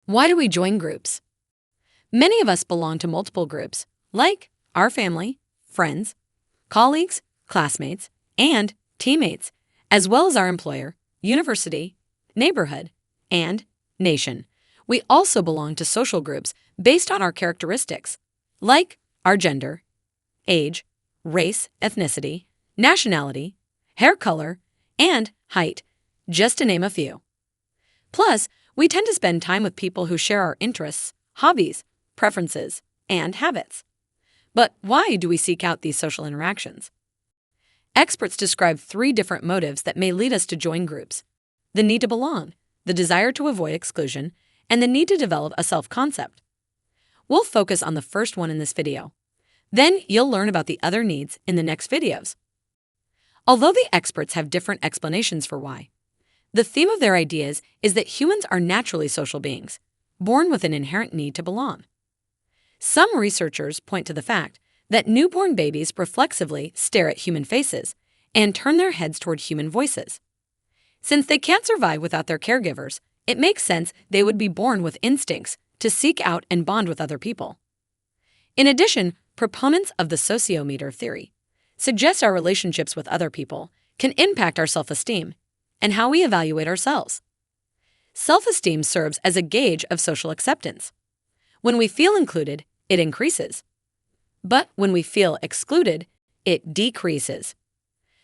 Why do we join groups? Many of us belong to multiple groups, like our family, friends, colleagues, classmates, and teammates, as well as our employer, university, neighborhood, and nation. We also belong to social groups based on our characteristics, like our gender, age, race, ethnicity, nationality, hair color, and height, just to name a few. Plus, we tend to spend time with people who share our interests, hobbies, preferences, and habits. But why do we seek out these social interactions? Experts describe 3 different motives that may lead us to join groups: the need to belong, the desire to avoid exclusion, and the need to develop a self-concept. We'll focus on the first one in this video. Then you'll learn about the other needs in the next videos. Although the experts have different explanations for why, the theme of their ideas is that humans are naturally social beings, born with an inherent need to belong. Some researchers point to the fact that newborn babies reflexively stare at human faces and turn their heads toward human voices. Since they can't survive without their caregivers, it makes sense they would be born with instincts to seek out and bond with other people. In addition, proponents of the sociometer theory suggest our relationships with other people can impact our self-esteem and how we evaluate ourselves. Self-esteem serves as a gauge of social acceptance. When we feel included, it increases. But when we feel excluded, it decreases.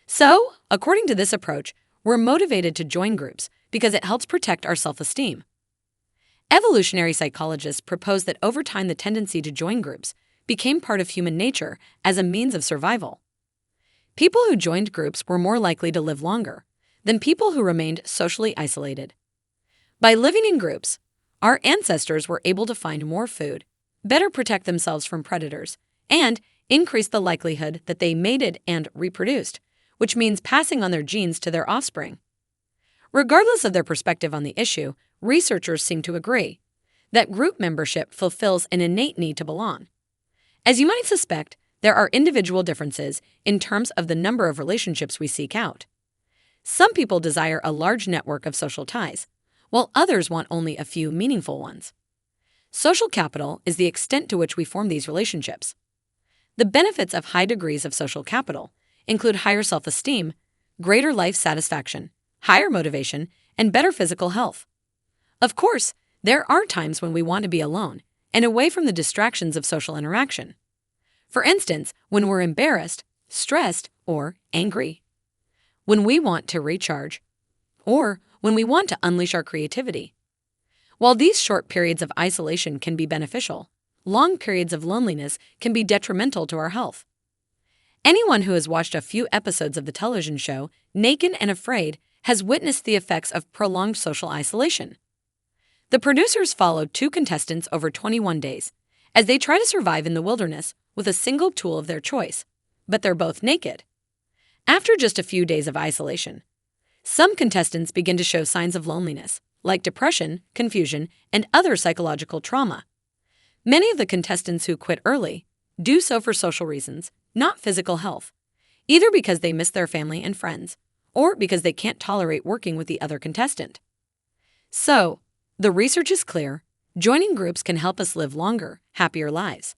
So, according to this approach, we're motivated to join groups because it helps protect our self-esteem. Evolutionary psychologists propose that over time the tendency to join groups became part of human nature as a means of survival. People who joined groups were more likely to live longer than people who remained socially isolated. By living in groups, our ancestors were able to find more food, better protect themselves from predators, and increase the likelihood that they mated and reproduced, which means passing on their genes to their offspring. Regardless of their perspective on the issue, researchers seem to agree that group membership fulfills an innate need to belong. As you might suspect, there are individual differences in terms of the number of relationships we seek out. Some people desire a large network of social ties, while others want only a few meaningful ones. Social capital is the extent to which we form these relationships. The benefits of high degrees of social capital include higher self-esteem, greater life satisfaction, higher motivation, and better physical health. Of course, there are times when we want to be alone and away from the distractions of social interaction. For instance, when we're embarrassed, stressed, or angry. When we want to recharge, or when we want to unleash our creativity. While these short periods of isolation can be beneficial, long periods of loneliness can be detrimental to our health. Anyone who has watched a few episodes of the television show Naked and Afraid has witnessed the effects of prolonged social isolation. The producers followed 2 contestants over 21 days as they try to survive in the wilderness with a single tool of their choice, but they're both naked. After just a few days of isolation, some contestants begin to show signs of loneliness, like depression, confusion, and other psychological trauma. Many of the contestants who quit early do so for social reasons, not physical health, either because they miss their family and friends, or because they can't tolerate working with the other contestant. So, the research is clear: joining groups can help us live longer, happier lives.